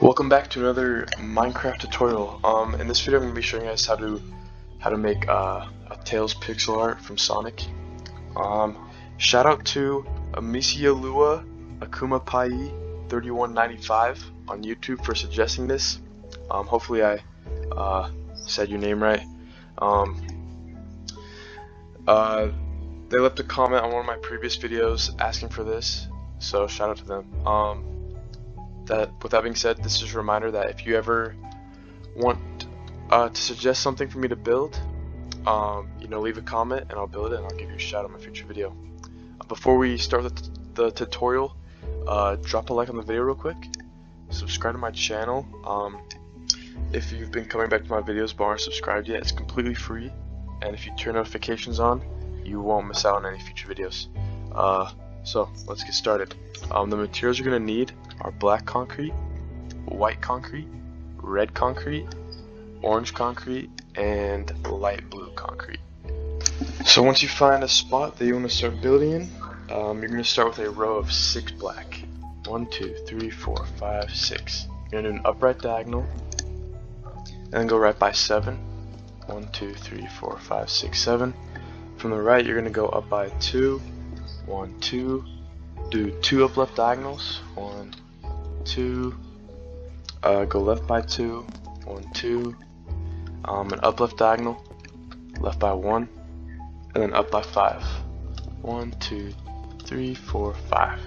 Welcome back to another Minecraft tutorial. In this video I'm going to be showing you guys how to make a Tails pixel art from Sonic. Shout out to Amisialua Akuma Pai 3195 on YouTube for suggesting this. Hopefully I said your name right. They left a comment on one of my previous videos asking for this, so shout out to them. With that being said, this is a reminder that if you ever want to suggest something for me to build, leave a comment and I'll build it and I'll give you a shout out in my future video. Before we start the tutorial, drop a like on the video real quick, subscribe to my channel. If you've been coming back to my videos but aren't subscribed yet, it's completely free, and if you turn notifications on, you won't miss out on any future videos. So let's get started. The materials you're going to need are black concrete, white concrete, red concrete, orange concrete, and light blue concrete. So once you find a spot that you want to start building in, you're going to start with a row of 6 black. 1, 2, 3, 4, 5, 6. You're going to do an upright diagonal, and then go right by 7. 1, 2, 3, 4, 5, 6, 7. From the right, you're going to go up by 2. 1, 2. Do 2 up left diagonals. 1, 2. Go left by 2. 1, 2. An up left diagonal. Left by 1. And then up by 5. 1, 2, 3, 4, 5.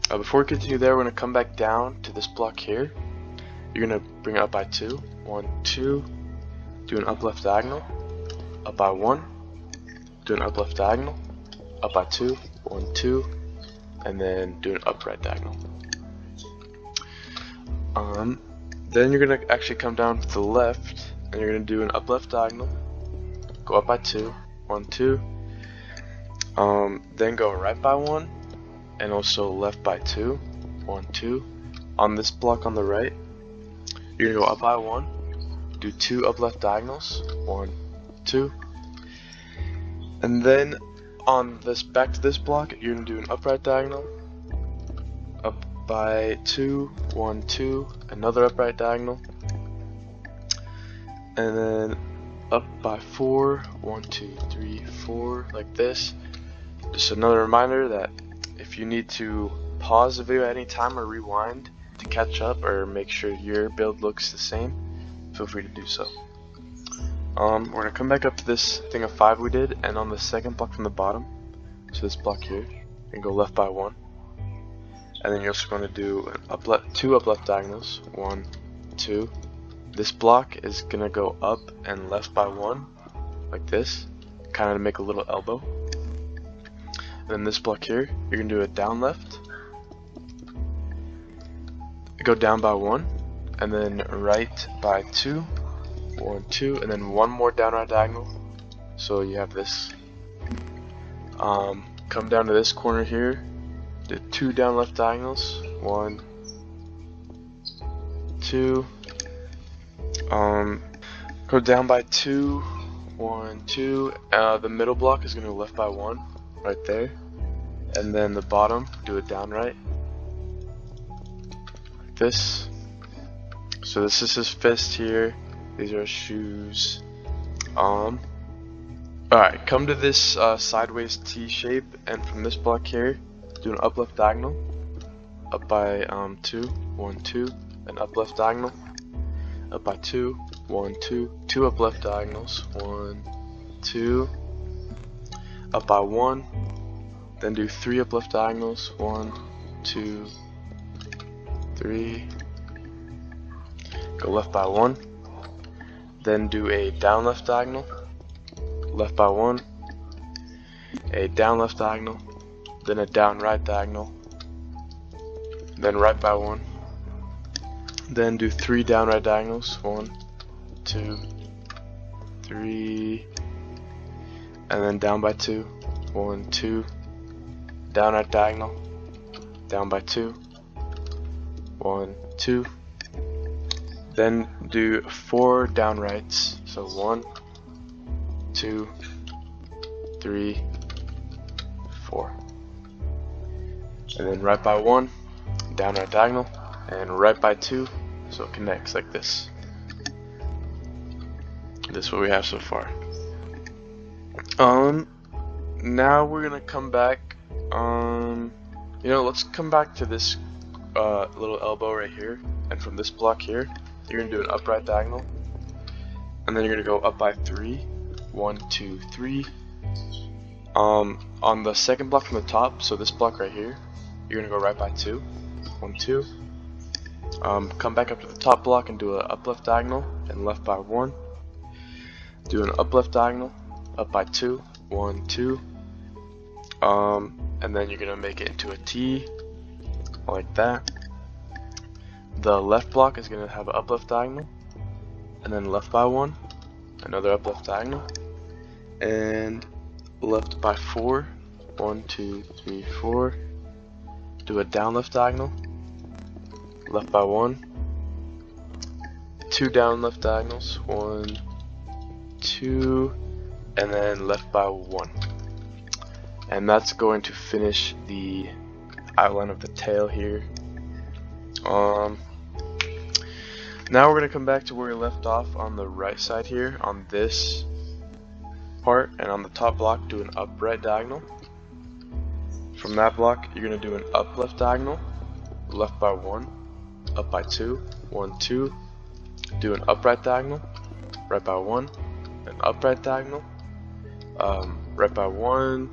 Before we continue there, we're going to come back down to this block here. You're going to bring it up by 2. 1, 2. Do an up left diagonal. Up by 1. Do an up left diagonal. Up by 2. 1, 2. And then do an upright diagonal. Then you're going to actually come down to the left, and you're going to do an up left diagonal, go up by 2, 1, 2, then go right by 1, and also left by 2, 1, 2. On this block on the right, you're going to go up by 1, do 2 up left diagonals, 1, 2, and then on this back to this block, you're going to do an upright diagonal, up by 2, 1, 2, another upright diagonal, and then up by 4, 1, 2, 3, 4, like this. Just another reminder that if you need to pause the video at any time or rewind to catch up or make sure your build looks the same, feel free to do so. We're going to come back up to this thing of 5 we did, and on the second block from the bottom, so this block here, and go left by 1. And then you're also going to do an 2 up left diagonals, 1, 2. This block is going to go up and left by 1, like this, kind of to make a little elbow. And then this block here, you're going to do a down left, go down by 1, and then right by 2, 1, 2, and then one more down right diagonal. So you have this. Come down to this corner here, do 2 down left diagonals, 1, 2, go down by 2, 1, 2, the middle block is going to go left by 1, right there, and then the bottom, do a down right, like this. So this is his fist here, these are his shoes. Alright, come to this sideways T shape, and from this block here, do an up left diagonal, up by 2, 1, 2, and up left diagonal, up by 2, 1, 2, 2 up left diagonals, 1, 2, up by 1, then do 3 up left diagonals, 1, 2, 3, go left by 1, then do a down left diagonal, left by 1, a down left diagonal, then a down right diagonal, then right by 1, then do 3 down right diagonals, 1, 2, 3, and then down by 2, 1, 2, down right diagonal, down by 2, 1, 2, then do 4 down rights, so 1, 2, 3, 4, and then right by 1, down right diagonal, and right by 2, so it connects like this. This is what we have so far. Now we're gonna come back. Let's come back to this little elbow right here, and from this block here, you're gonna do an upright diagonal, and then you're gonna go up by 3. 1, 2, 3. On the second block from the top, so this block right here, you're gonna go right by 2. 1, 2. Come back up to the top block and do an up left diagonal, and left by 1. Do an up left diagonal, up by 2. 1, 2. And then you're gonna make it into a T, like that. The left block is gonna have an up left diagonal, and then left by 1, another up left diagonal, and left by 4. 1, 2, 3, 4. Do a down left diagonal, left by 1. 2 down left diagonals, 1, 2, and then left by 1. And that's going to finish the outline of the tail here. Now we're going to come back to where we left off on the right side here, on this part, and on the top block do an up right diagonal. From that block you're going to do an up left diagonal, left by 1, up by 2, 1, 2, do an upright diagonal, right by 1, an upright diagonal, right by 1,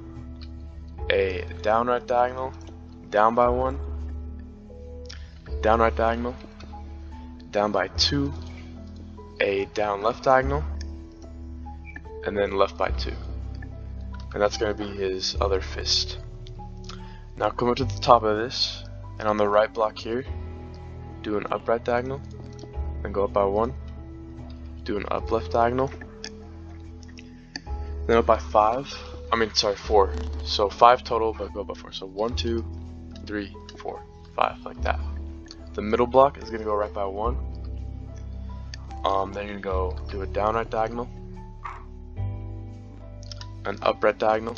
a down right diagonal, down by 1, down right diagonal, down by 2, a down left diagonal, and then left by 2. And that's going to be his other fist. Now come up to the top of this, and on the right block here, do an upright diagonal, then go up by 1, do an up left diagonal, then up by 4. So 5 total, but go up by 4. So 1, 2, 3, 4, 5, like that. The middle block is going to go right by 1. Then you're going to go do a down right diagonal, an up right diagonal,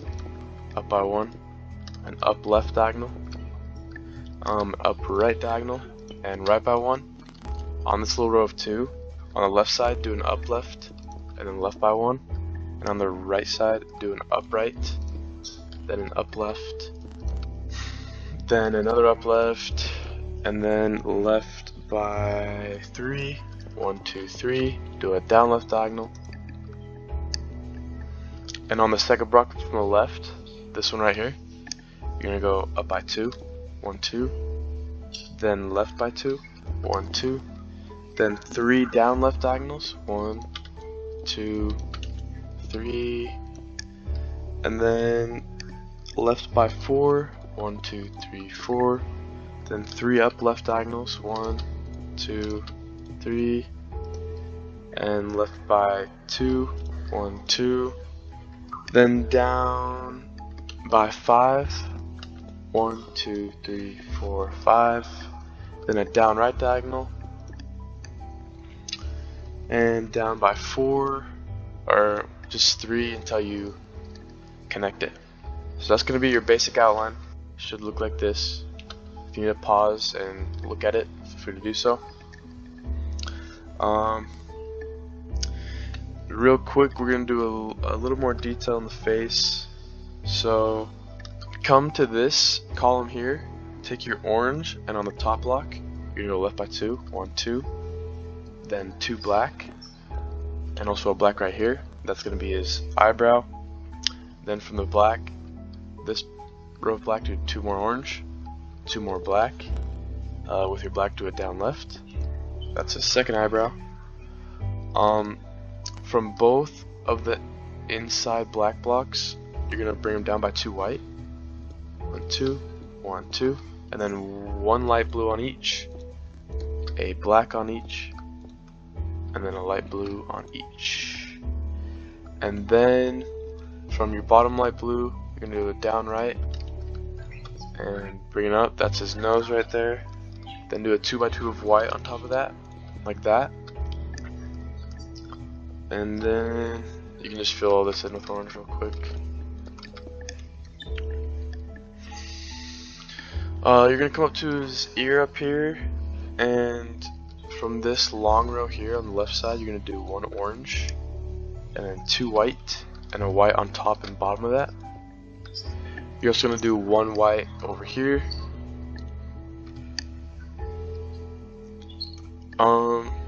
up by 1, an up left diagonal, up right diagonal, and right by 1. On this little row of 2, on the left side do an up left, and then left by 1. And on the right side do an upright, then an up left, then another up left, and then left by 3. 1, 2, 3. Do a down left diagonal. And on the second block from the left, this one right here, you're gonna go up by 2. 1, 2. Then left by 2. 1, 2. Then 3 down left diagonals. 1, 2, 3. And then left by 4. 1, 2, 3, 4. Then 3 up left diagonals. 1, 2, 3. And left by 2. 1, 2. Then down by 5. 1, 2, 3, 4, 5. Then a down right diagonal. And down by 4, or just 3 until you connect it. So that's going to be your basic outline. Should look like this. If you need to pause and look at it, feel free to do so. Real quick, we're going to do a little more detail in the face. So come to this column here, take your orange, and on the top block you're going to go left by 2. 1, 2. Then 2 black, and also a black right here. That's going to be his eyebrow. Then from the black, this row of black, do 2 more orange, 2 more black. With your black, do it down left. That's his second eyebrow. From both of the inside black blocks, you're going to bring them down by 2 white. 1, 2, 1, 2, and then 1 light blue on each, a black on each, and then a light blue on each. And then from your bottom light blue, you're going to do a down right and bring it up. That's his nose right there. Then do a 2 by 2 of white on top of that, like that. And then you can just fill all this in with orange real quick. You're going to come up to his ear up here, And from this long row here on the left side, you're going to do one orange, and then two white, and a white on top and bottom of that. You're also going to do one white over here.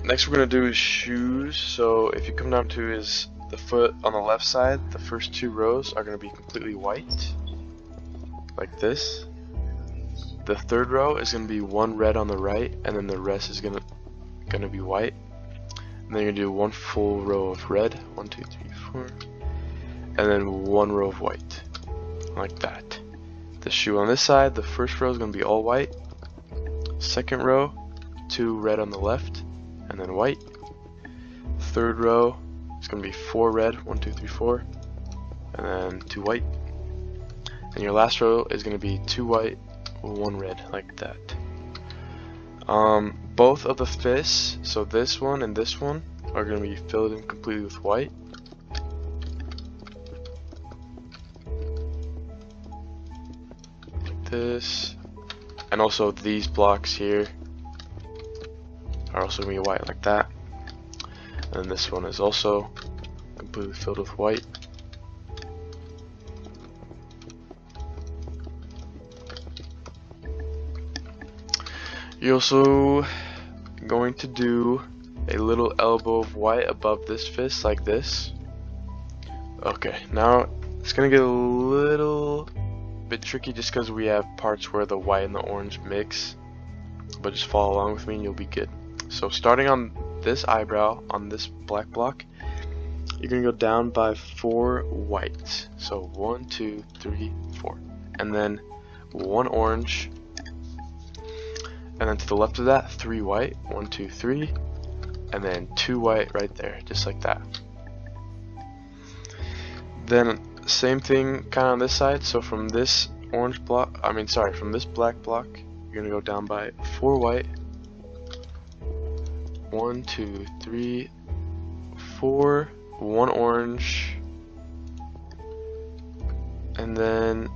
Next we're going to do is shoes. So if you come down to is the foot on the left side, the first two rows are going to be completely white, like this. The third row is going to be one red on the right, and then the rest is going to be white. And then you're going to do one full row of red, 1, 2, 3, 4, and then one row of white, like that. The shoe on this side, the first row is going to be all white. Second row, two red on the left, and then white. Third row is going to be four red, 1, 2, 3, 4, and then two white. And your last row is going to be two white, one red, like that. Both of the fists, so this one and this one, are going to be filled in completely with white. Like this. And also these blocks here are also going to be white, like that. And this one is also completely filled with white. You're also going to do a little elbow of white above this fist, like this. Okay, now it's gonna get a little bit tricky just because we have parts where the white and the orange mix, but just follow along with me and you'll be good. So starting on this eyebrow, on this black block, you're gonna go down by 4 whites. So 1, 2, 3, 4, and then one orange. And then to the left of that, 3 white, 1, 2, 3, and then 2 white right there, just like that. Then same thing kind of on this side. So from this orange block, from this black block, you're gonna go down by 4 white, 1, 2, 3, 4, 1 orange, and then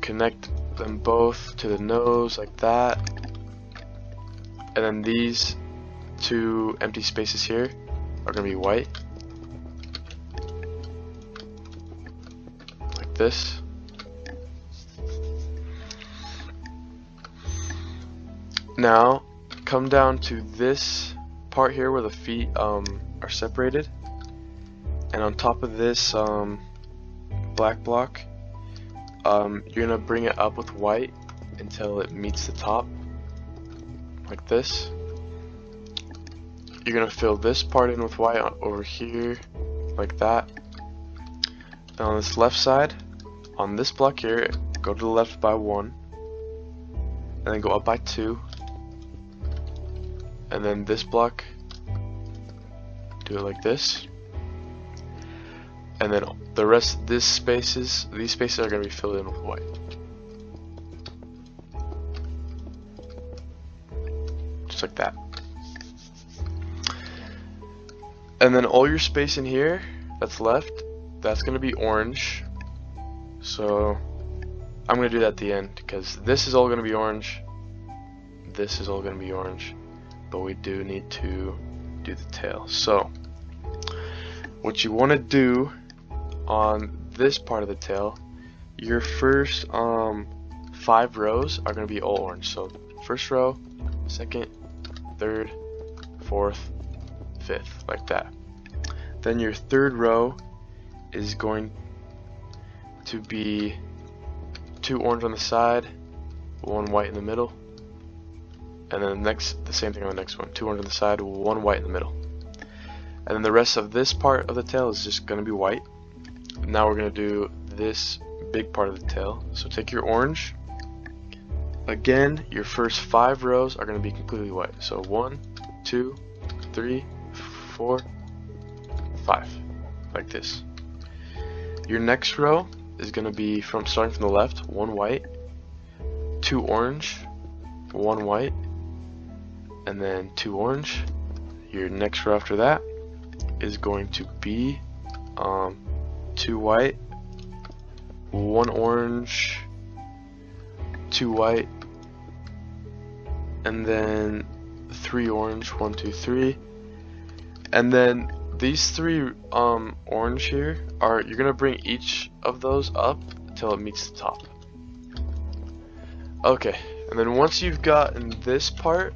connect them both to the nose like that. And then these two empty spaces here are going to be white, like this. Now come down to this part here where the feet are separated, and on top of this black block, you're going to bring it up with white until it meets the top, like this. You're gonna fill this part in with white over here, like that. And on this left side, on this block here, go to the left by 1, and then go up by 2, and then this block, do it like this, and then the rest of these spaces are gonna be filled in with white. Like that. And then all your space in here that's left, that's gonna be orange. So I'm gonna do that at the end because this is all gonna be orange, this is all gonna be orange, but we do need to do the tail. So what you want to do on this part of the tail, your first 5 rows are gonna be all orange. So first row, second, third, fourth, fifth, like that. Then your third row is going to be 2 orange on the side, 1 white in the middle, and then the same thing on the next one, 2 orange on the side, 1 white in the middle. And then the rest of this part of the tail is just going to be white. Now we're going to do this big part of the tail. So take your orange. Again, your first 5 rows are going to be completely white. So 1, 2, 3, 4, 5, like this. Your next row is going to be starting from the left, 1 white, 2 orange, 1 white, and then 2 orange. Your next row after that is going to be 2 white, 1 orange, 2 white, and then 3 orange, 1, 2, 3, and then these 3 orange here are, you're gonna bring each of those up until it meets the top. Okay, and then once you've gotten this part,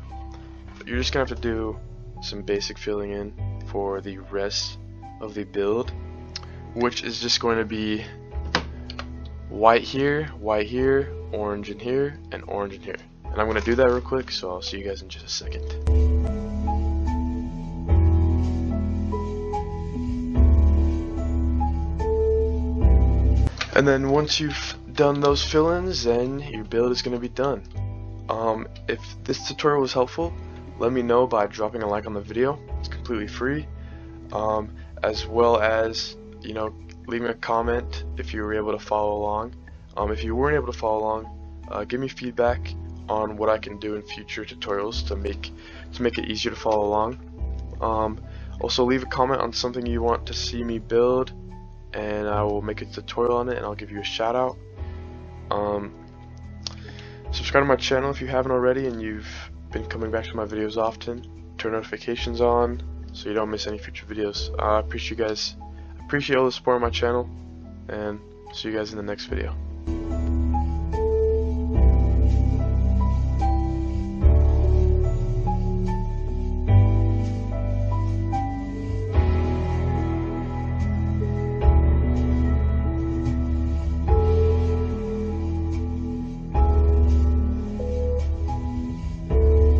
you're just gonna have to do some basic filling in for the rest of the build, which is just going to be white here, orange in here, and orange in here. And I'm going to do that real quick, so I'll see you guys in just a second. And then once you've done those fill-ins, then your build is going to be done. If this tutorial was helpful, let me know by dropping a like on the video. It's completely free. As well as, you know, leaving a comment if you were able to follow along. If you weren't able to follow along, give me feedback on what I can do in future tutorials to make it easier to follow along. Also leave a comment on something you want to see me build, and I will make a tutorial on it and I'll give you a shout out. Subscribe to my channel if you haven't already and you've been coming back to my videos often. Turn notifications on so you don't miss any future videos. I appreciate you guys. I appreciate all the support on my channel, and see you guys in the next video.